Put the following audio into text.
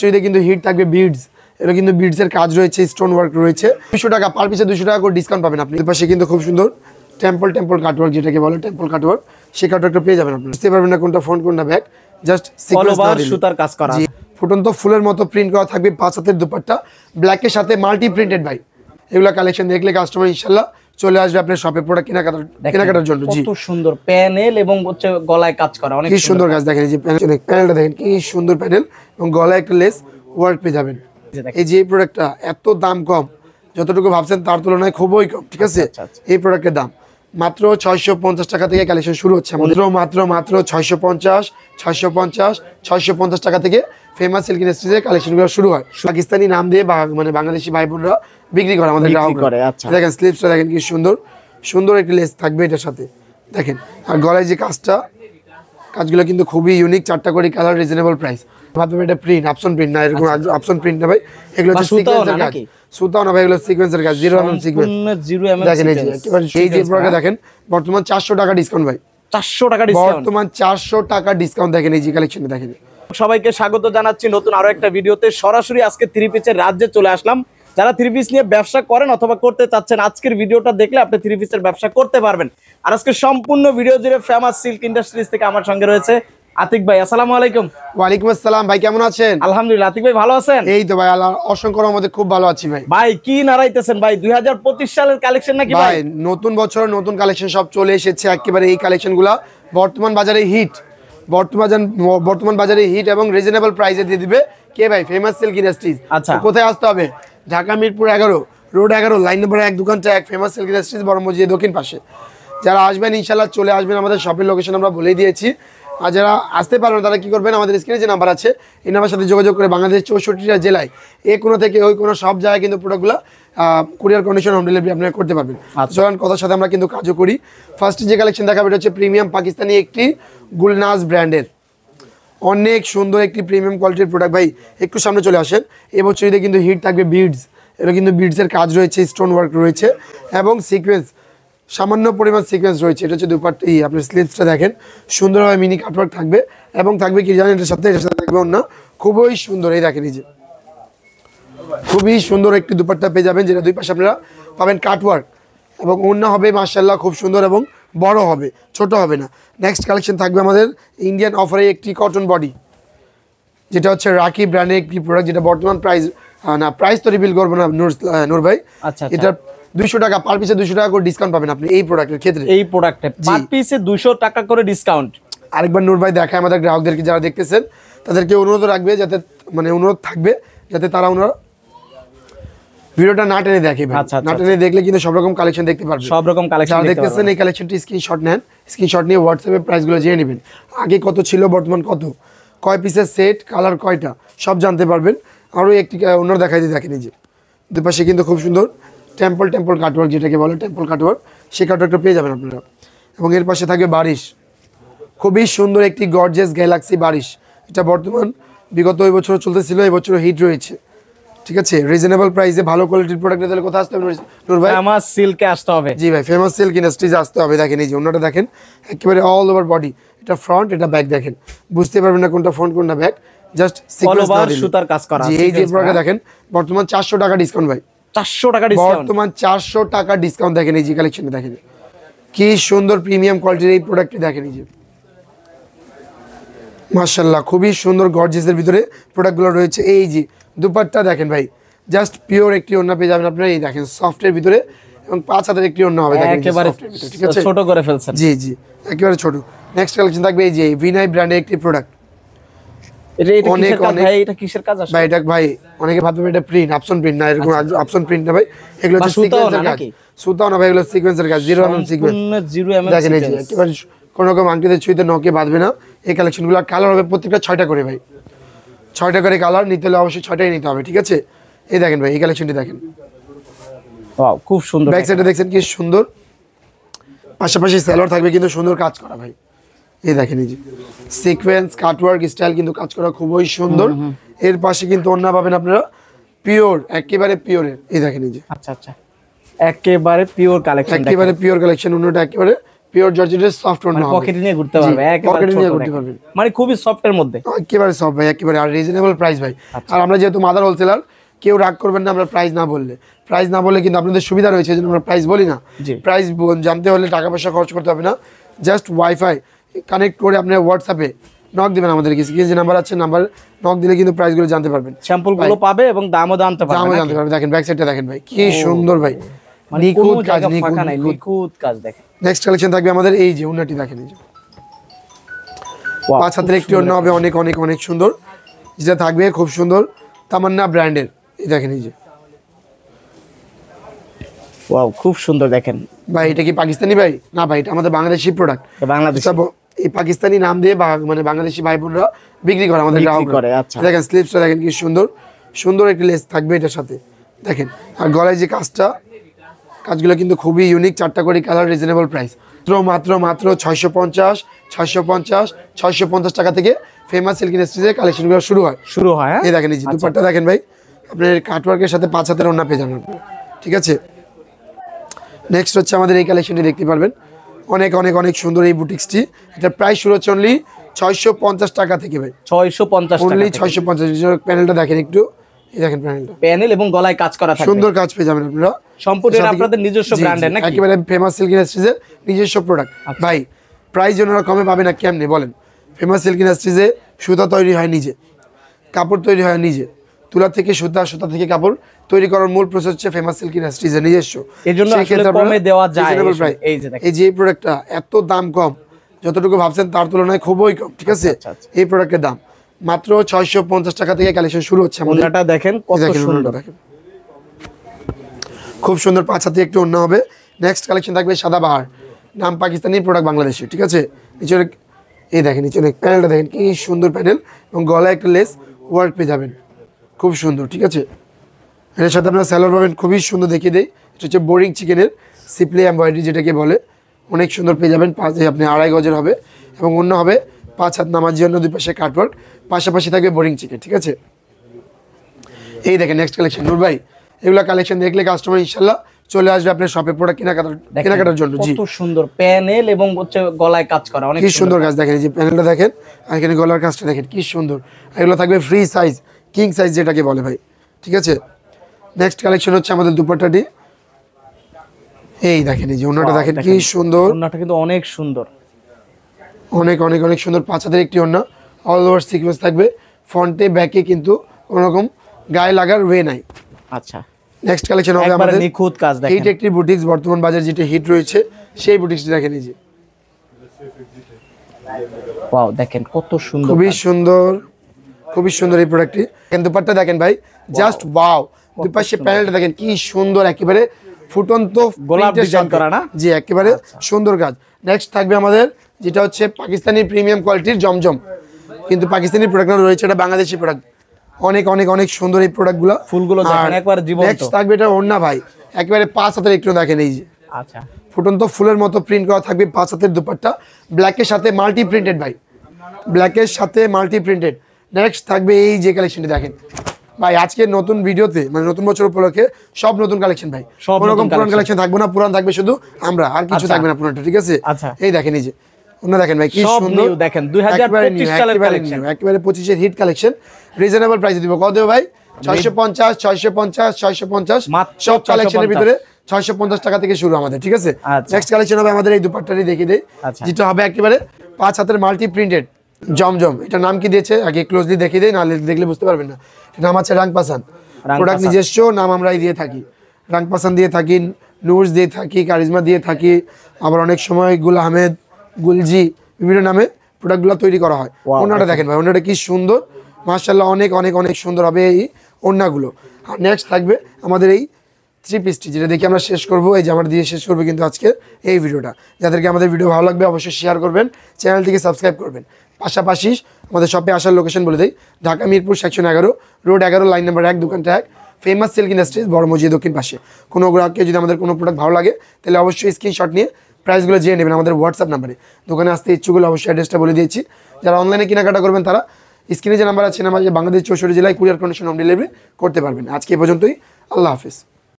এবছরে কিন্তু হিট থাকবে বিডস, এটা কিন্তু বিডসের কাজ রয়েছে, স্টোন ওয়ার্ক রয়েছে। 200 টাকা পার পিসে 200 টাকা করে ডিসকাউন্ট পাবেন আপনি। এর পাশে কিন্তু খুব সুন্দর টেম্পল কাটওয়ার্ক, যেটাকে বলে টেম্পল কাটওয়ার্ক, সেই কাটওয়ার্কটা পেয়ে যাবেন আপনি। বুঝতে পারবেন না কোনটা ফ্রন্ট কোনটা ব্যাক, জাস্ট সিকোয়েন্স সুতার কাজ করা, ফুটন্ত ফুলের মতো প্রিন্ট করা থাকবে। 5 হাতের দুপাট্টা ব্ল্যাকের সাথে মাল্টি প্রিন্টেড ভাই। এগুলা কালেকশন দেখলে কাস্টমার ইনশাআল্লাহ চলে আসবে আপনার শপে প্রোডাক্ট কেনাকাটার জন্য। জি, কত সুন্দর প্যানেল এবং হচ্ছে গলায় কাজ করা, অনেক সুন্দর কাজ। দেখেন এই যে প্যানেলটা দেখেন কি সুন্দর প্যানেল, এবং গলায় একটা লেস ওয়ার্ক পেয়ে যাবেন। এই যে এই প্রোডাক্টটা এত দাম কম, যতটুকু ভাবছেন তার তুলনায় খুবই কম, ঠিক আছে। এই প্রোডাক্টের দাম মাত্র 650 টাকা থেকে কালেকশন শুরু হচ্ছে আমাদের। মাত্র 650 টাকা থেকে ফেমাস সিল্ক ইন্ডাস্ট্রিজের কালেকশনগুলো শুরু হয়। পাকিস্তানি নাম দিয়ে মানে বাংলাদেশি ভাই বোনরা বিক্রি করে আমাদের গ্রাহকরা। দেখেন স্লিপসটা দেখেন কি সুন্দর একটি লেস থাকবে এটার সাথে, দেখেন। আর গলায় যে কাজগুলো কিন্তু খুবই ইউনিক, 4টা করে কালার, রিজনেবল প্রাইস। মাধ্যমে এটা প্রিন্ট আপসন প্রিন্ট না, এরকম আপসন প্রিন্ট না ভাই, এগুলো হচ্ছে সিকোয়েন্সের কাজ। সুতাও না ভাই, এগুলো সিকোয়েন্সের কাজ, 0 mm সিকোয়েন্স। দেখেন এই যে একেবারে এই যে প্রোডাক্ট দেখেন, বর্তমান 400 টাকা ডিসকাউন্ট ভাই, 400 টাকা ডিসকাউন্ট, বর্তমান 400 টাকা ডিসকাউন্ট। দেখেন এই যে কালেকশনে দেখেন। সবাইকে স্বাগত জানাচ্ছি নতুন আরো একটা ভিডিওতে। সরাসরি আজকে 3 পিসের রাজ্যে চলে আসলাম। যারা 3 পিস নিয়ে ব্যবসা করেন অথবা করতে চাচ্ছেন, আজকের ভিডিওটা দেখলে আপনি 3 পিসের ব্যবসা করতে পারবেন। আর আজকে সম্পূর্ণ ভিডিও জুড়ে ফেমাস সিল্ক ইন্ডাস্ট্রিজ থেকে আমার সঙ্গে রয়েছে আতিক ভাই। আসসালামু আলাইকুম। ওয়ালাইকুম আসসালাম ভাই, কেমন আছেন? আলহামদুলিল্লাহ। আতিক ভাই ভালো আছেন? এই তো ভাই, আল্লাহ অসংখ্য রহমতে খুব ভালো আছি ভাই। ভাই কি নাড়াইতেছেন ভাই, 2025 সালের কালেকশন নাকি ভাই? নতুন বছর নতুন কালেকশন সব চলে এসেছে একেবারে। এই কালেকশনগুলো বর্তমান বাজারে হিট, বর্তমান বাজারে হিট এবং রিজনেবল প্রাইসে দিয়ে দিবে কে ভাই? Famous silk industries. আচ্ছা, কোথায় আসতে হবে? Dhaka Mirpur 11 road 11 line number 1 দোকানটা এক, ফেমাস সিল্ক ইন্ডাস্ট্রিজ বড় মসজিদের দক্ষিণ পাশে। যারা আসবেন ইনশাআল্লাহ চলে আসবেন, আমাদের শপের লোকেশন আমরা বলেই দিয়েছি। আর যারা আসতে পারবেন তারা কি করবেন, আমাদের স্ক্রিনে যে নাম্বার আছে এই নাম্বারের সাথে যোগাযোগ করে বাংলাদেশের 64টা জেলায় এই কোনো থেকে ওই কোনো সব জায়গায় কিন্তু প্রোডাক্টগুলো কুরিয়ার কন্ডিশন হোম ডেলিভারি আপনারা করতে পারবেন। চলুন কথার সাথে আমরা কিন্তু কাজও করি। ফার্স্ট যে কালেকশন দেখাবো এটা হচ্ছে প্রিমিয়াম পাকিস্তানি একটি গুলনাজ ব্র্যান্ডের অনেক সুন্দর একটি প্রিমিয়াম কোয়ালিটির প্রোডাক্ট। ভাই একটু সামনে চলে আসেন। এবছর ঈদে কিন্তু হিট থাকবে বিডস, এটা কিন্তু বিডসের কাজ রয়েছে, স্টোন ওয়ার্ক রয়েছে এবং সিকোয়েন্স, সামান্য পরিমাণ সিকোয়েন্স রয়েছে। এটা হচ্ছে দুপাট্টা, আপনার স্লিপসটা দেখেন সুন্দরভাবে মিনি কাটওয়ার্ক থাকবে এবং থাকবে কি জানেন, এটার সাথে থাকবে অন্য খুবই সুন্দর। এই দেখেন এই যে খুবই সুন্দর একটি দুপাট্টা পেয়ে যাবেন, যেটা দুই পাশে আপনারা পাবেন কাটওয়ার্ক, এবং অন্য হবে মাশাআল্লাহ খুব সুন্দর এবং বড় হবে, ছোট হবে না। নেক্সট কালেকশন থাকবে আমাদের ইন্ডিয়ান অফারে একটি কটন বডি, যেটা হচ্ছে রাকি ব্র্যান্ডের একটি প্রোডাক্ট, যেটা বর্তমান প্রাইস তো রিভিল করবো না নূর ভাই। এটা 200 টাকা পার পিসে 200 টাকা করে ডিসকাউন্ট পাবেন আপনি এই প্রোডাক্টের ক্ষেত্রে। এই প্রোডাক্টে পার পিসে 200 টাকা করে ডিসকাউন্ট। আরেকবার নূর ভাই দেখায় আমাদের গ্রাহকদেরকে, যারা দেখতেছেন তাদেরকে অনুরোধ রাখবে, যাতে অনুরোধ থাকবে যাতে তারা ওনারা ভিডিওটা না টেনে দেখে ভাই। না টেনে দেখলে কিন্তু সব রকম কালেকশন দেখতে পারবেন, সব রকম কালেকশন যারা দেখতেছেন এই কালেকশনটি স্ক্রিনশট নেন, স্ক্রিনশট নিয়ে হোয়াটসঅ্যাপে প্রাইসগুলো জেনে নেবেন। আগে কত ছিল, বর্তমান কত, কয় পিসের সেট, কালার কয়টা, সব জানতে পারবেন। আরও একটি ওনার দেখাই দিয়ে দেখেন, এই যে দুপাশে কিন্তু খুব সুন্দর টেম্পল কাটওয়ার্ক, যেটাকে বলে টেম্পল কাটওয়ার্ক, সেই কাটওয়ার্কটা পেয়ে যাবেন আপনারা। এবং এর পাশে থাকবে বারিশ, খুবই সুন্দর একটি গর্জিয়াস গ্যালাক্সি বারিশ। এটা বর্তমান বিগত ওই বছর চলতেছিল, এই বছর হিট রয়েছে, ঠিক আছে। রিজনেবল প্রাইসে ভালো কোয়ালিটির প্রোডাক্ট তাহলে কোথায় আসতে হবে নূর ভাই? ফেমাস সিল্কে আসতে হবে। জি ভাই, ফেমাস সিল্ক ইন্ডাস্ট্রিজে আসতে হবে। দেখেন এই যে অন্যটা দেখেন একেবারে অল ওভার বডি, এটা ফ্রন্ট এটা ব্যাক, দেখেন বুঝতে পারবেন না কোনটা ফ্রন্ট কোনটা ব্যাক, জাস্ট সিকোয়েন্স সুতার কাজ করা। জি, এই যে প্রোডাক্ট দেখেন বর্তমান 400 টাকা ডিসকাউন্ট ভাই, 400 টাকা ডিসকাউন্ট, বর্তমান 400 টাকা ডিসকাউন্ট। দেখেন এই যে কালেকশনে দেখেন কি সুন্দর প্রিমিয়াম কোয়ালিটির এই প্রোডাক্টটি, দেখেন এই যে মাশাআল্লাহ খুবই সুন্দর গর্জিয়াসের ভিতরে প্রোডাক্টগুলো রয়েছে। এই যে দুপাট্টা দেখেন ভাই, জাস্ট পিওর একটি ওড়না পেয়ে যাবেন আপনারা। এই দেখেন সফটের ভিতরে এবং 5 হাতের একটি ওড়না হবে, দেখেন একেবারে ঠিক আছে, ছোট করে ফেলছেন। জি জি একেবারে ছোট। নেক্সট কালেকশন থাকবে এই যে ভিনাই ব্র্যান্ডের একটি প্রোডাক্ট। এটা কিসের কাজ আসলে ভাই? এটা ভাই অনেকে ভাববে এটা প্রিন্ট আপসন প্রিন্ট না, এরকম আপসন প্রিন্ট না ভাই, এগুলো হচ্ছে সিকোয়েন্সের কাজ। সুতাও না ভাই, এগুলো সিকোয়েন্সের কাজ, 0 mm সিকোয়েন্স। দেখেন এই যে একেবারে কোনো রকম আংটিতে ছুঁইতে নকে বাঁধবে না। এই কালেকশনগুলো কালার হবে প্রত্যেকটা 6টা করে ভাই, 6টা করে কালার নিতে হলে অবশ্যই 6টাই নিতে হবে, ঠিক আছে। এই দেখেন ভাই এই কালেকশনটি দেখেন, ওয়াও খুব সুন্দর। ব্যাক সাইডে দেখছেন কি সুন্দর, পাশাপাশি সালোয়ার থাকবে কিন্তু সুন্দর কাজ করা ভাই। এই দেখেন এই যে সিকোয়েন্স কাটওয়ার্ক স্টাইল কিন্তু কাজ করা খুবই সুন্দর। এর পাশে কিন্তু ওড়না পাবেন আপনারা পিওর, একেবারে পিওরের। এই দেখেন এই যে আচ্ছা, একেবারে পিওর কালেকশন, একেবারে পিওর কালেকশন, ওড়নাটা একেবারে পিওর জর্জেটের সফট ওড়না হবে, পকেটে নিয়ে ঘুরতে পারবে, একেবারে পকেটে নিয়ে ছোট ঘুরতে দেখেন। পারবেন, মানে খুবই সফট এর মধ্যে, একেবারে সফট ভাই, একেবারে আর রিজনেবল প্রাইস ভাই। আর আমরা যেহেতু মাদার হোলসেলার, কেউ রাগ করবেন না আমরা প্রাইস না বললে, প্রাইস না বললে কিন্তু আপনাদের সুবিধা রয়েছে, এই জন্য আমরা প্রাইস বলি না। জি। প্রাইস জানতে হলে টাকা পয়সা খরচ করতে হবে না, জাস্ট ওয়াইফাই কানেক্ট করে আপনার হোয়াটসঅ্যাপে নক দিবেন, আমাদের কিছু যে নাম্বার আছে, নাম্বার নক দিলে কিন্তু প্রাইসগুলো জানতে পারবেন, স্যাম্পল গুলো পাবে এবং দামও জানতে পারবে, দামও জানতে পারবেন। দেখেন ব্যাক সাইডটা দেখেন ভাই, কি সুন্দর ভাই, মানে কোনো নিখুঁত কাজ, জায়গা ফাঁকা নাই, নিখুঁত কাজ দেখেন। নেক্সট কালেকশন থাকবে আমাদের এই যে ওড়নাটি দেখেন, এই যে Wow, 5 হাতের একটি ওড়না হবে, অনেক অনেক অনেক সুন্দর, যেটা থাকবে খুব সুন্দর তামান্না ব্র্যান্ডের, এই দেখেন এই যে ওয়াও, খুব সুন্দর দেখেন ভাই। এটা কি পাকিস্তানি ভাই? না ভাই, এটা আমাদের বাংলাদেশি প্রোডাক্ট, বাংলাদেশ এই পাকিস্তানি নাম দিয়ে মানে বাংলাদেশি ভাই বোনরা বিক্রি করে আমাদের বিক্রি গ্রাহকরা করে, আচ্ছা। দেখেন স্লিপসটা দেখেন কি সুন্দর, সুন্দর একটি লেস থাকবে এটার সাথে দেখেন। আর গলায় যে কাজগুলো কিন্তু খুবই ইউনিক, 4টা করে কালার, রিজনেবল প্রাইস, মাত্র মাত্র 650 টাকা থেকে ফেমাস সিল্ক ইন্ডাস্ট্রিজের কালেকশনগুলো শুরু হয়। হ্যাঁ? এই দেখেন এই যে দুপাট্টা দেখেন ভাই, আপনার কাটওয়ার্কের সাথে 5 হাতের ওড়না পেয়ে যাবেন আপনারা, ঠিক আছে। নেক্সট হচ্ছে আমাদের এই কালেকশনটি দেখতে পারবেন, অনেক অনেক অনেক সুন্দর এই বুটিক্সটি, এটা প্রাইস শুরু হচ্ছে অনলি 650 টাকা থেকে ভাই, 650 অনলি টাকা, 650। প্যানেলটা দেখেন একটু, এই দেখেন প্যানেলটা, প্যানেল এবং গলায় কাজ করা থাকবে, সুন্দর কাজ পেয়ে যাবেন আপনারা, সম্পূর্ণ আপনাদের নিজস্ব ব্র্যান্ডের নাকি? একেবারে ফেমাস সিল্ক ইন্ডাস্ট্রিজের নিজস্ব প্রোডাক্ট ভাই। প্রাইস ওনারা কমে পাবে না কেমনে বলেন? ফেমাস সিল্ক ইন্ডাস্ট্রিজে সুতা তৈরি হয় নিজে, কাপড় তৈরি হয় নিজে, তুলা থেকে সুতা, সুতা থেকে কাপড় তৈরি করার মূল প্রসেস হচ্ছে ফেমাস সিল্ক ইন্ডাস্ট্রিজের নিজস্ব, এজন্য আসলে কমে দেওয়া যায়। এই যে দেখেন, এই যে প্রোডাক্টটা এত দাম কম, যতটুকু ভাবছেন তার তুলনায় খুবই কম, ঠিক আছে। এই প্রোডাক্টের দাম মাত্র 650 টাকা থেকে কালেকশন শুরু হচ্ছে আমাদের। ওড়নাটা দেখেন কত সুন্দর, দেখেন খুব সুন্দর, 5 হাতে একটু ওড়না হবে। নেক্সট কালেকশন থাকবে সাদাবাহার, নাম পাকিস্তানি, প্রোডাক্ট বাংলাদেশি, ঠিক আছে। নিচে এই দেখেন, নিচে প্যানেলটা দেখেন কি সুন্দর প্যানেল, এবং গলায় একটা লেস ওয়ার্ক পেয়ে যাবেন, খুব সুন্দর, ঠিক আছে। এর সাথে আপনার স্যালোয়ার পাবেন, খুবই সুন্দর দেখিয়ে দেয়, এটা হচ্ছে বোরিং চিকেনের সিপলি এমব্রয়ডারি যেটাকে বলে, অনেক সুন্দর পেয়ে যাবেন। আপনি 2.5 গজের হবে, এবং অন্য হবে 5 হাত নামার জন্য, দুই পাশে কাটওয়ার্ক, পাশাপাশি থাকবে বোরিং চিকেন, ঠিক আছে। এই দেখেন নেক্সট কালেকশন, নূর ভাই এগুলা কালেকশন দেখলে কাস্টমার ইনশাল্লাহ চলে আসবে আপনার শপে প্রোডাক্ট কেনাকাটার জন্য। জি, কত সুন্দর প্যানেল এবং হচ্ছে গলায় কাজ করা, অনেক কি সুন্দর কাজ দেখেন, এই যে প্যানেলটা দেখেন, আর এখানে গলার কাজটা দেখেন কি সুন্দর। এগুলো থাকবে ফ্রি সাইজ, কিং সাইজ যেটাকে বলে ভাই, ঠিক আছে। নেক্সট কালেকশন হচ্ছে আমাদের দুপাট্টাটি, এই দেখেন এই যে ওড়নাটা দেখেন কি সুন্দর, ওড়নাটা কিন্তু অনেক সুন্দর, অনেক অনেক অনেক সুন্দর, 5 হাতের একটি ওড়না, অল ওভার সিকোয়েন্স থাকবে, ফ্রন্টে ব্যাকে কিন্তু কোনো রকম গায়ে লাগার ওয়ে নাই। আচ্ছা, নেক্সট কালেকশন হবে একবারে আমাদের নিখুঁত কাজ দেখেন, হিট একটি বুটিক্স, বর্তমান বাজারে যেটা হিট রয়েছে সেই বুটিক্সটি দেখেন, এই যে ওয়াও দেখেন কত সুন্দর, খুবই সুন্দর, খুবই সুন্দর এই প্রোডাক্টটি। কিন্তু দুপাট্টা দেখেন ভাই, জাস্ট ওয়াও, দুই পাশে প্যানেলটা দেখেন কি সুন্দর, একেবারে ফুটন্ত গোলাপ ডিজাইন করা না? জি, একেবারে সুন্দর কাজ। নেক্সট থাকবে আমাদের যেটা হচ্ছে পাকিস্তানি প্রিমিয়াম কোয়ালিটির জমজম, কিন্তু পাকিস্তানি প্রোডাক্ট রয়েছে, এটা বাংলাদেশি প্রোডাক্ট, অনেক অনেক অনেক সুন্দর এই প্রোডাক্টগুলো, ফুলগুলো দেখেন একবারে জীবন্ত। নেক্সট থাকবে এটা ওড়না ভাই, একেবারে 5 হাতের একটু দেখেন, এই যে আচ্ছা, ফুটন্ত ফুলের মতো প্রিন্ট করা থাকবে, 5 হাতের দুপাট্টা, ব্ল্যাকের সাথে মাল্টি প্রিন্টেড ভাই, ব্ল্যাকের সাথে মাল্টি প্রিন্টেড। নেক্সট থাকবে এই যে কালেকশনটি দেখেন ভাই, আজকে নতুন ভিডিওতে মানে নতুন বছর উপলক্ষে সব নতুন কালেকশন ভাই, কোনো রকম পুরান কালেকশন থাকবে না, পুরান থাকবে শুধু আমরা, আর কিছু থাকবে না পুরানটা, ঠিক আছে। আচ্ছা, এই দেখেন এই যে ওনা দেখেন ভাই কি সুন্দর, দেখেন 2025 সালের কালেকশন, একেবারে 25 এর হিট কালেকশন, রিজনেবল প্রাইসে দিব। কত দেব ভাই? 650 সব কালেকশনের ভিতরে 650 টাকা থেকে শুরু আমাদের, ঠিক আছে। নেক্সট কালেকশন হবে আমাদের এই দুপাট্টাটি দেখিয়ে দেই, যেটা হবে একেবারে 5 হাতের মাল্টি প্রিন্টেড জমজম। এটা নাম কি দিয়েছে আগে ক্লোজলি দেখিয়ে দেই, না দেখলে বুঝতে পারবেন না। এটা নাম আছে রাংপাসান, প্রোডাক্ট নিজস্ব নাম আমরাই দিয়ে থাকি, রাংপাসান দিয়ে থাকি, নুরস দিয়ে থাকি, কারিজমা দিয়ে থাকি, আবার অনেক সময় গুল আহমেদ, গুলজি, বিভিন্ন নামে প্রোডাক্টগুলো তৈরি করা হয়। ওড়নাটা দেখেন ভাই, ওড়নাটা কি সুন্দর, মাশাআল্লাহ, অনেক অনেক অনেক সুন্দর হবে এই ওড়নাগুলো। আর নেক্সট থাকবে আমাদের এই 3 পিসটি, যেটা দেখে আমরা শেষ করবো, এই যে আমরা দিয়ে শেষ করবো কিন্তু আজকে এই ভিডিওটা। যাদেরকে আমাদের ভিডিও ভালো লাগবে অবশ্যই শেয়ার করবেন, চ্যানেলটিকে সাবস্ক্রাইব করবেন। পাশাপাশি আমাদের শপে আসার লোকেশন বলে দিই, Dhaka Mirpur section 11, road 11, line number 1, দোকানটা 1, ফেমাস সিল্ক ইন্ডাস্ট্রিজ, বড় মসজিদ দক্ষিণ পাশে। কোনো গ্রাহককে যদি আমাদের কোনো প্রোডাক্ট ভালো লাগে তাহলে অবশ্যই স্ক্রিনশট নিয়ে প্রাইসগুলো জেনে নেবেন আমাদের হোয়াটসঅ্যাপ নাম্বারে। দোকানে আসতে ইচ্ছুকগুলো অবশ্যই অ্যাড্রেসটা বলে দিয়েছি। যারা অনলাইনে কেনাকাটা করবেন তারা স্ক্রিনে যে নাম্বার আছে, নাম্বার বাংলাদেশ 64 জেলায় কুরিয়ার কন্ডিশন হোম ডেলিভারি করতে পারবেন। আজকে এ পর্যন্তই, আল্লাহ হাফিজ।